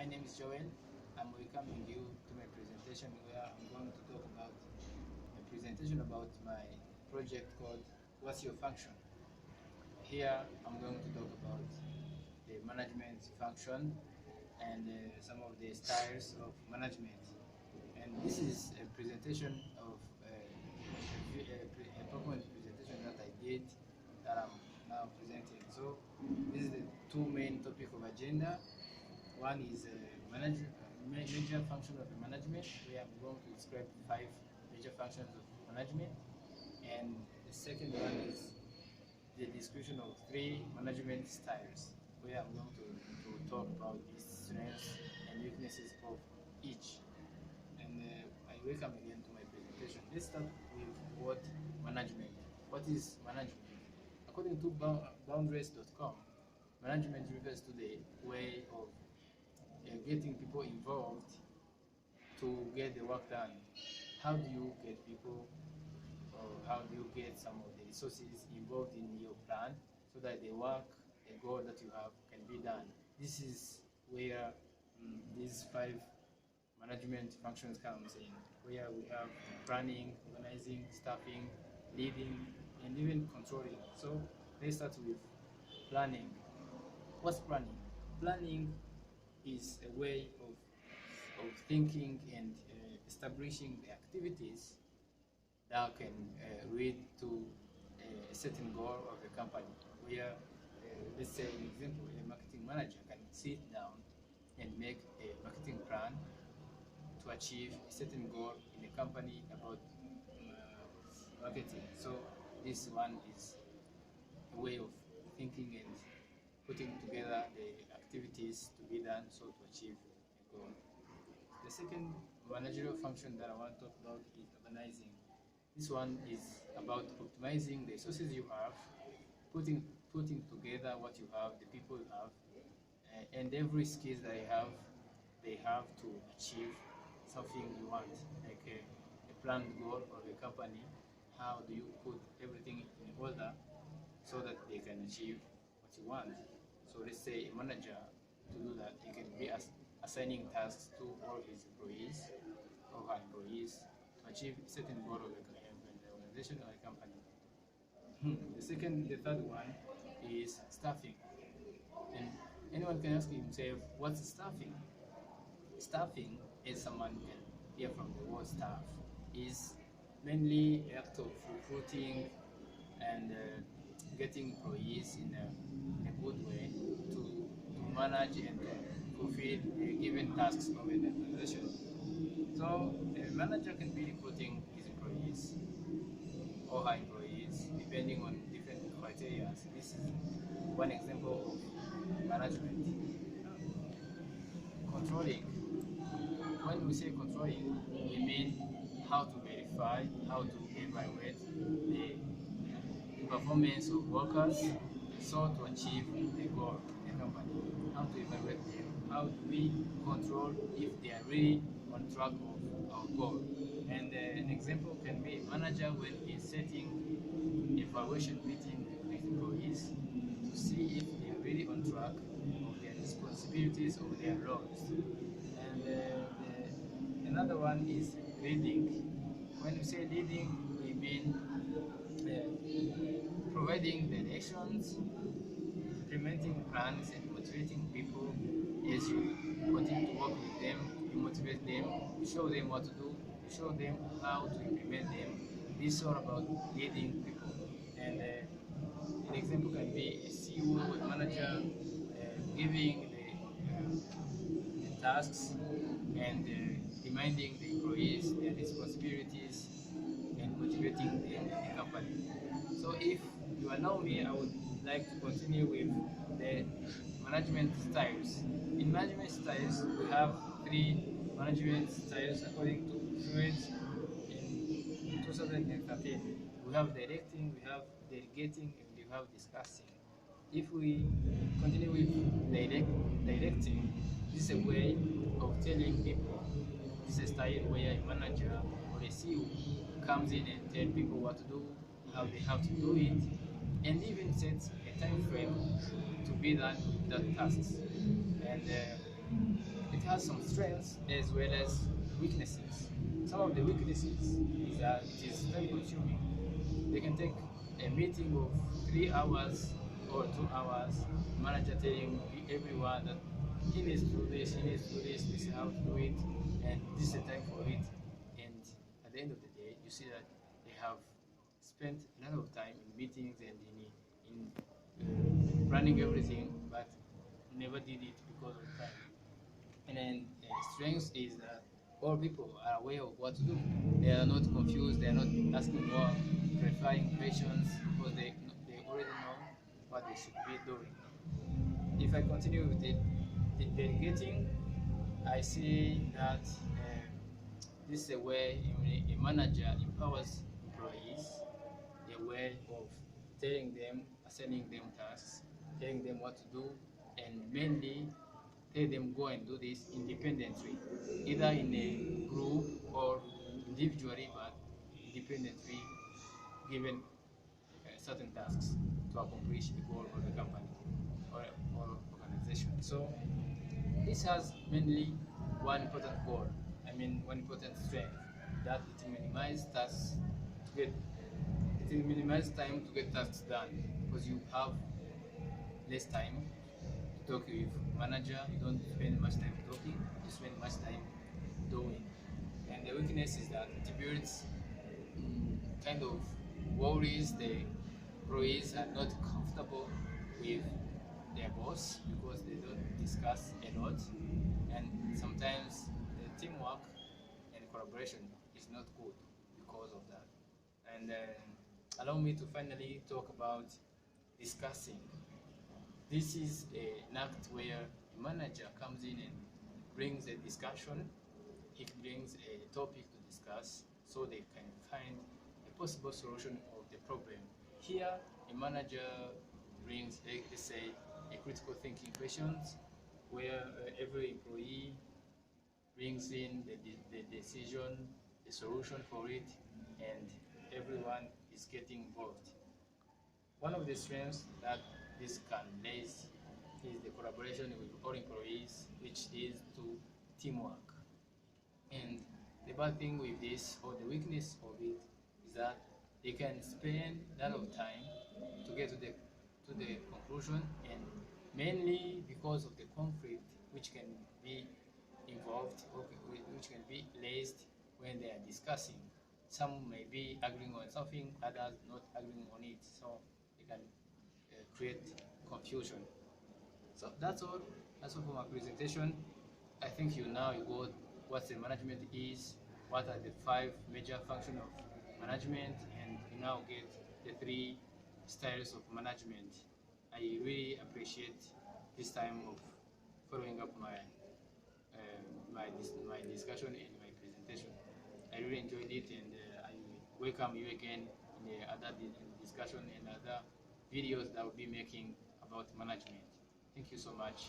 name is Joel. I'm welcoming you to my presentation where I'm going to talk about a presentation about my project called What's Your Function? Here I'm going to talk about the management function and some of the styles of management. And this is a presentation of a PowerPoint presentation that I did that I'm now presenting. So this is the two main topic of agenda. One is major function of the management, where I'm going to describe 5 major functions of management. And the second one is the description of 3 management styles, where I'm going to talk about the strengths and weaknesses of each. And I welcome again to my presentation. Let's start with what management. What is management? According to boundaries.com, management refers to the way of getting people involved to get the work done. How do you get people, or how do you get some of the resources involved in your plan so that the work, the goal that you have can be done? This is where these 5 management functions comes in, where we have planning, organizing, staffing, leading, and even controlling. So let's start with planning. What's planning? Planning is a way of thinking and establishing the activities that can lead to a certain goal of a company. Where, let's say, an example, a marketing manager can sit down and make a marketing plan to achieve a certain goal in a company about marketing. So this one is a way of thinking and putting together the activities to be done so to achieve a goal. The second managerial function that I want to talk about is organizing. This one is about optimizing the resources you have, putting together what you have, the people you have, and every skills that they have to achieve something you want, like a planned goal of a company. How do you put everything in order so that they can achieve what you want? So let's say a manager, to do that, he can be assigning tasks to all his employees or her employees to achieve a certain goal of the organization or a company. The third one is staffing. And anyone can ask himself, what's staffing? Staffing, as someone can hear from the word staff, is mainly the act of recruiting and getting employees in a good way to manage and fulfill given tasks of an organization. So a manager can be recruiting his employees or her employees depending on different criteria. This is one example of management. Controlling. When we say controlling, we mean how to verify, how to evaluate the performance of workers so to achieve the goal in the company. How to evaluate them, how do we control if they are really on track of our goal. And an example can be a manager when he's setting evaluation meeting with employees to see if they are really on track of their responsibilities or their roles. And another one is leading. When we say leading, we mean providing directions, implementing plans, and motivating people. As you continue to work with them, you motivate them, you show them what to do, you show them how to implement them. This is all about leading people. And an example can be a CEO, a manager, giving the tasks and reminding the employees their responsibilities and motivating them in the company. So if you allow me, I would like to continue with the management styles. In management styles, we have 3 management styles according to Freud in 2013. We have directing, we have delegating, and we have discussing. If we continue with directing, this is a way of telling people. This is a style where a manager or a CEO comes in and tells people what to do, how they have to do it, and even sets a time frame to be done with that tasks. And it has some strengths as well as weaknesses. Some of the weaknesses is that it is time consuming. They can take a meeting of 3 hours or 2 hours, manager telling everyone that he needs to do this, he needs to do this is how to do it, and this is the time for it. And at the end of the day, you see that they have spent a lot of time in meetings and in running everything, but never did it because of time. And then strength is that all people are aware of what to do. They are not confused. They are not asking more clarifying questions because they already know what they should be doing. If I continue with the delegating, I see that this is a way a manager empowers employees, a way of telling them, assigning them tasks, telling them what to do, and mainly tell them go and do this independently, either in a group or individually, but independently given certain tasks to accomplish the goal of the company or organization. So this has mainly one important goal, one important strength, that it minimizes tasks to get it will minimize time to get tasks done because you have less time to talk with manager. You don't spend much time talking. You spend much time doing. And the weakness is that it builds kind of worries. The employees are not comfortable with their boss because they don't discuss a lot, and sometimes the teamwork and collaboration is not good because of that. And allow me to finally talk about discussing. This is an act where a manager comes in and brings a discussion. It brings a topic to discuss so they can find a possible solution of the problem. Here, a manager brings, let's say, a critical thinking questions where every employee brings in the decision, the solution for it, and everyone is getting involved. One of the strengths that this can raise is the collaboration with all employees, which leads to teamwork. And the bad thing with this, or the weakness of it, is that they can spend a lot of time to get to the conclusion, and mainly because of the conflict which can be involved, or which can be raised when they are discussing. Some may be agreeing on something, others not agreeing on it, so they can create confusion. So that's all. That's all for my presentation. I think you got what the management is, what are the 5 major functions of management, and you now get the 3 styles of management. I really appreciate this time of following up my discussion and my presentation. I really enjoyed it, and I welcome you again in the other discussion and other videos that we'll be making about management. Thank you so much.